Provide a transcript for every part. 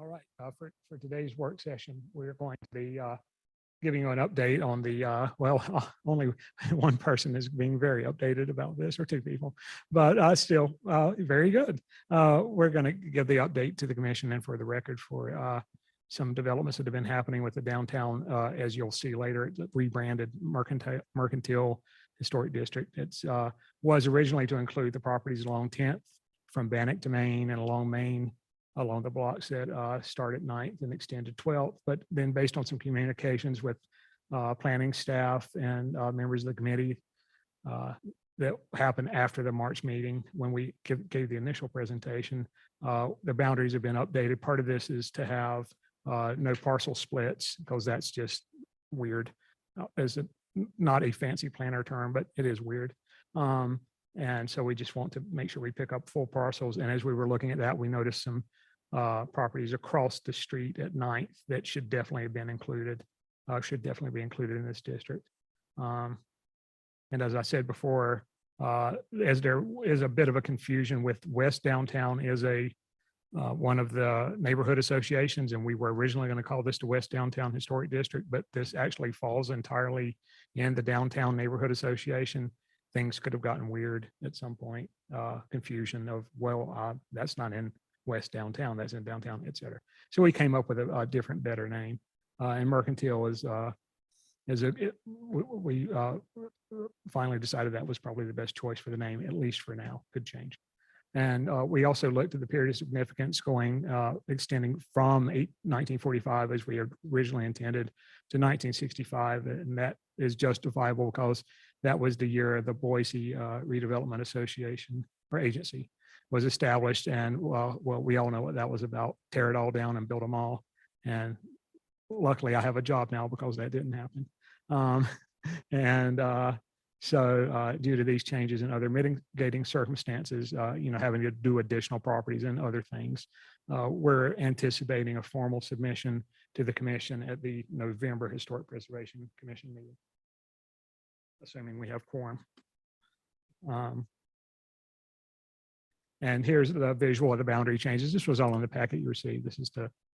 All right, for today's work session, we're going to be giving you an update on the, only one person is being very updated about this, or two people, but still very good. We're going to give the update to the commission and for the record for some developments that have been happening with the downtown, as you'll see later, it's rebranded Mercantile Historic District. It was originally to include the properties along 10th from Bannock to Main and along Main, along the blocks that start at 9th and extend to 12th. But then based on some communications with planning staff and members of the committee that happened after the March meeting, when we gave the initial presentation, the boundaries have been updated. Part of this is to have no parcel splits, because that's just weird. Not a fancy planner term, but it is weird. And so we just want to make sure we pick up full parcels. And as we were looking at that, we noticed some properties across the street at 9th that should definitely have been included, should definitely be included in this district. And as I said before, as there is a bit of a confusion with West Downtown is one of the neighborhood associations, and we were originally going to call this the West Downtown Historic District, but this actually falls entirely in the Downtown Neighborhood Association. Things could have gotten weird at some point, confusion of, well, that's not in West Downtown, that's in downtown, et cetera. So we came up with a different, better name. And Mercantile we finally decided that was probably the best choice for the name, at least for now. Could change. And we also looked at the period of significance extending from 1945, as we had originally intended, to 1965. And that is justifiable because that was the year the Boise Redevelopment Association or Agency was established. And well, we all know what that was about: tear it all down and build a mall. And luckily I have a job now because that didn't happen. So due to these changes and other mitigating circumstances, having to do additional properties and other things, we're anticipating a formal submission to the commission at the November Historic Preservation Commission meeting, assuming we have quorum. And here's the visual of the boundary changes. This was all in the packet you received. This is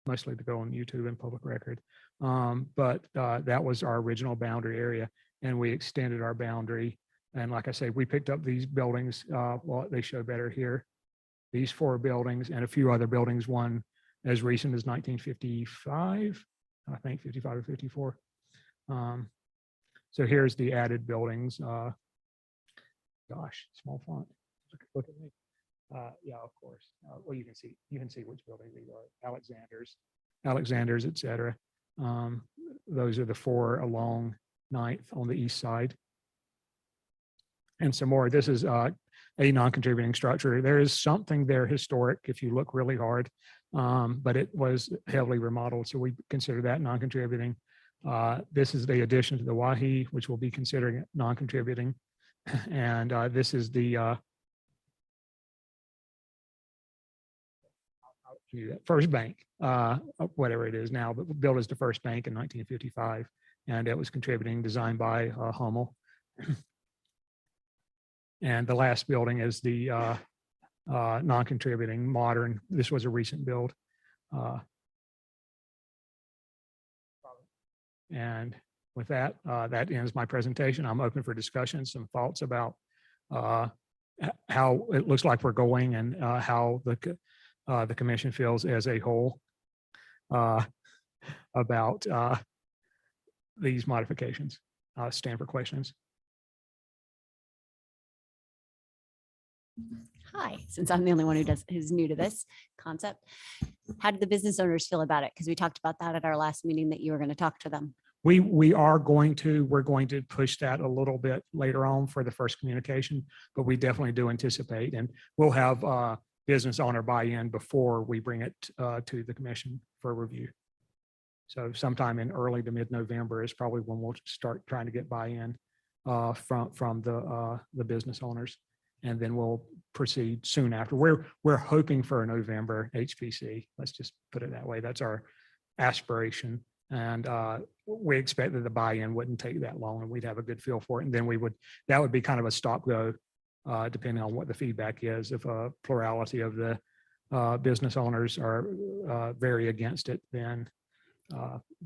mostly to go on YouTube and public record. But that was our original boundary area, and we extended our boundary. And like I say, we picked up these buildings, they show better here, these 4 buildings and a few other buildings, one as recent as 1955, I think 55 or 54. So here's the added buildings. Gosh, small font. Look at me. Yeah, of course. Well, you can see which building these are. Alexander's, et cetera. Those are the 4 along 9th on the east side. And some more. This is a non-contributing structure. There is something there historic if you look really hard, but it was heavily remodeled, so we consider that non-contributing. This is the addition to the Wahi, which we'll be considering non-contributing. And this is the First Bank, whatever it is now, but built as the First Bank in 1955, and it was contributing, designed by Hummel. And the last building is the non-contributing modern. This was a recent build. And with that, that ends my presentation. I'm open for discussion, some thoughts about how it looks like we're going, and how the commission feels as a whole about these modifications. Stand for questions. Hi, since I'm the only one who's new to this concept, how did the business owners feel about it? Because we talked about that at our last meeting, that you were going to talk to them. We're going to push that a little bit later on for the first communication, but we definitely do anticipate, and we'll have business owner buy-in before we bring it to the commission for review. So sometime in early to mid-November is probably when we'll start trying to get buy-in from the business owners, and then we'll proceed soon after. We're hoping for a November HPC. Let's just put it that way. That's our aspiration, and we expect that the buy-in wouldn't take that long, and we'd have a good feel for it, and then that would be kind of a stop-go. Depending on what the feedback is, if a plurality of the business owners are very against it, then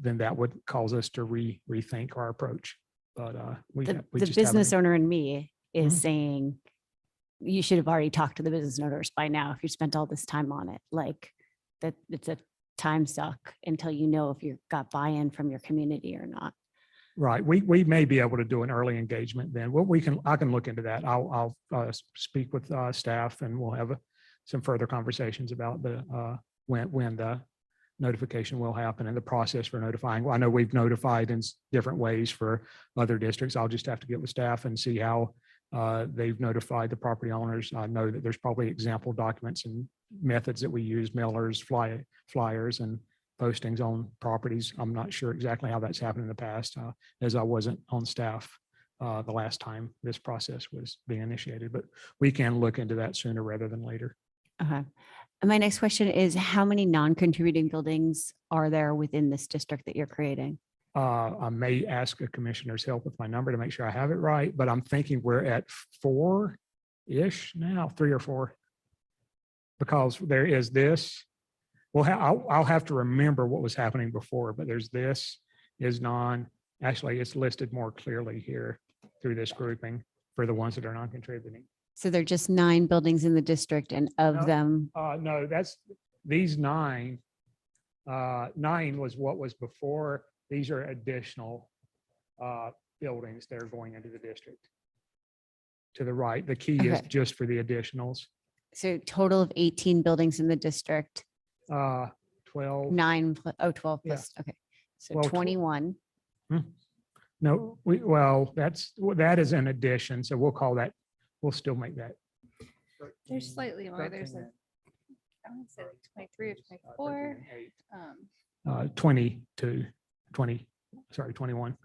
that would cause us to rethink our approach. But we The just business haven't. owner in me is Mhm. saying, you should have already talked to the business owners by now if you spent all this time on it. Like that it's a time suck until you know if you got buy-in from your community or not. Right. We may be able to do an early engagement then. What I can look into that. I'll speak with staff and we'll have some further conversations about when the notification will happen and the process for notifying. I know we've notified in different ways for other districts. I'll just have to get with staff and see how they've notified the property owners. I know that there's probably example documents and methods that we use, mailers, flyers, and postings on properties. I'm not sure exactly how that's happened in the past, as I wasn't on staff the last time this process was being initiated, but we can look into that sooner rather than later. Okay. And my next question is, how many non-contributing buildings are there within this district that you're creating? I may ask a commissioner's help with my number to make sure I have it right, but I'm thinking we're at 4-ish now, 3 or 4. Because there is this, well, I'll have to remember what was happening before, but there's this is actually it's listed more clearly here through this grouping for the ones that are non-contributing. So there are just 9 buildings in the district, and of No. them, No, that's these 9. 9 was what was before. These are additional buildings that are going into the district. To the right, the key is Okay. just for the additionals. so total of 18 buildings in the district, 12. 9, 12 Yeah. plus, okay. So Well, 21. No, that is an addition, so we'll call that, we'll still make that. There's slightly more. There's a, I want to say like 23 or 24. 22, 20, sorry, 21.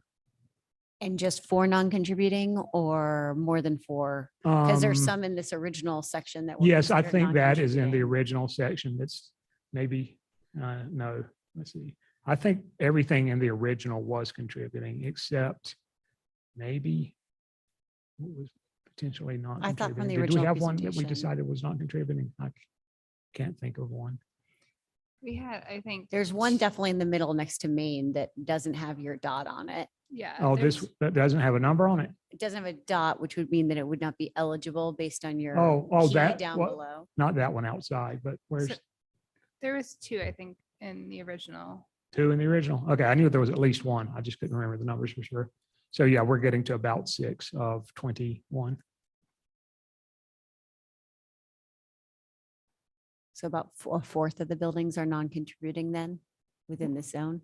And just 4 non-contributing or more than 4? Because there's Um, some in this original section that. were Yes, I considered think that is in the non-contributing. original section. That's maybe, no, let's see. I think everything in the original was contributing except maybe what was potentially not I thought from the contributing. Did we original have one that we presentation. decided was not contributing? I can't think of one. We had, I think. There's one definitely in the middle next to Maine that doesn't have your dot on it. Yeah. Oh, there's- that doesn't have a number on it? It doesn't have a dot, which would mean that it would not be eligible based on your Oh, key that, down what- below. not that one outside, but where's So- There was 2, I think, in the original. 2 in the original? Okay, I knew there was at least 1. I just couldn't remember the numbers for sure. So yeah, we're getting to about 6 of 21. So about a fourth of the buildings are non-contributing then within the zone.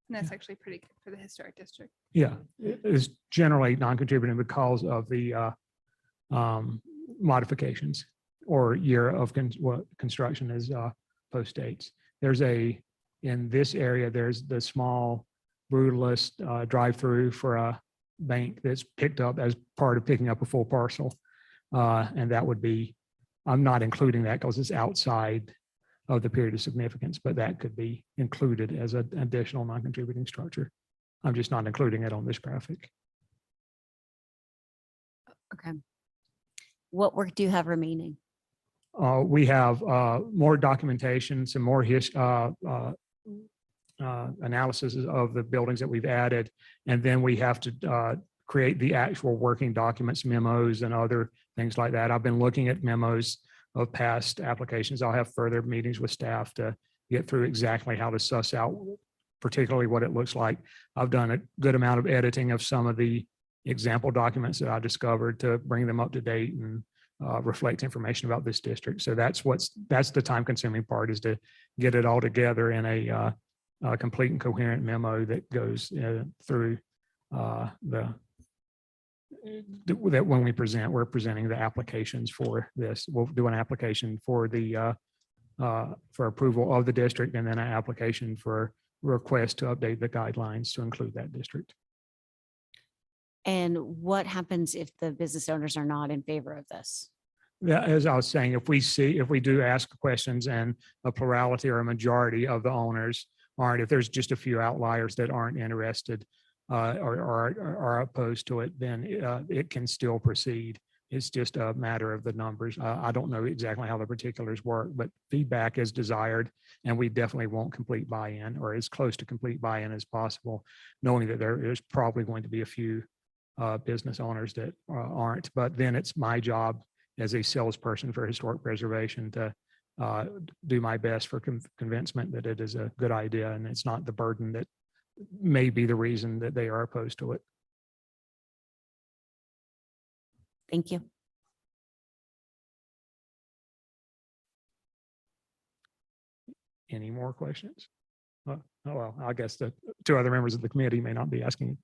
And that's actually pretty good for the historic district. Yeah, it is generally non-contributing because of the modifications or year of what construction is post dates. There's in this area, there's the small brutalist drive-through for a bank that's picked up as part of picking up a full parcel. And that would be, I'm not including that because it's outside of the period of significance, but that could be included as an additional non-contributing structure. I'm just not including it on this graphic. Okay. What work do you have remaining? We have more documentation, some more analysis of the buildings that we've added. And then we have to create the actual working documents, memos and other things like that. I've been looking at memos of past applications. I'll have further meetings with staff to get through exactly how to suss out particularly what it looks like. I've done a good amount of editing of some of the example documents that I discovered to bring them up to date and reflect information about this district. So that's the time consuming part, is to get it all together in a complete and coherent memo that goes through that when we're presenting the applications for this. We'll do an application for for approval of the district, and then an application for request to update the guidelines to include that district. And what happens if the business owners are not in favor of this? Yeah, as I was saying, if we do ask questions and a plurality or a majority of the owners aren't, if there's just a few outliers that aren't interested or are opposed to it, then it can still proceed. It's just a matter of the numbers. I don't know exactly how the particulars work, but feedback is desired, and we definitely want complete buy-in or as close to complete buy-in as possible, knowing that there is probably going to be a few business owners that aren't. But then it's my job as a salesperson for historic preservation to do my best for convincement that it is a good idea, and it's not the burden that may be the reason that they are opposed to it. Thank you. Any more questions? Oh, well, I guess the two other members of the committee may not be asking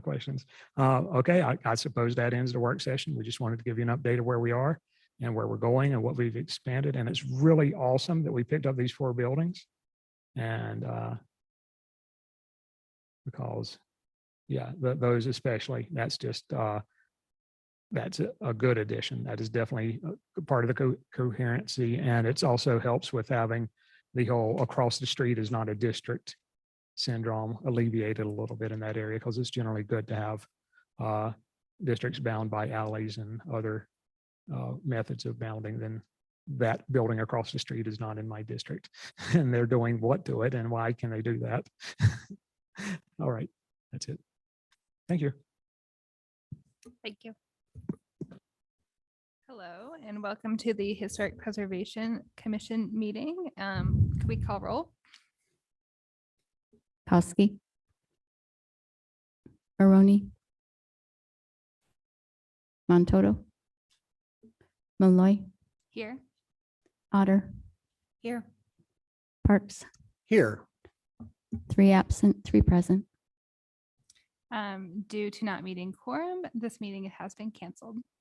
questions. Okay, I suppose that ends the work session. We just wanted to give you an update of where we are and where we're going and what we've expanded. And it's really awesome that we picked up these 4 buildings. And because, yeah, those especially, that's just, that's a good addition. That is definitely a part of the coherency. And it's also helps with having the whole across the street is not a district syndrome alleviated a little bit in that area, because it's generally good to have districts bound by alleys and other methods of bounding. Than that building across the street is not in my district and they're doing what to it and why can they do that? All right, that's it. Thank you. Thank you. Hello, and welcome to the Historic Preservation Commission meeting. Could we call roll? Kowski. Baroni. Montoto. Malloy. Here. Otter. Here. Parks. Here. 3 absent, 3 present. Due to not meeting quorum, this meeting has been canceled.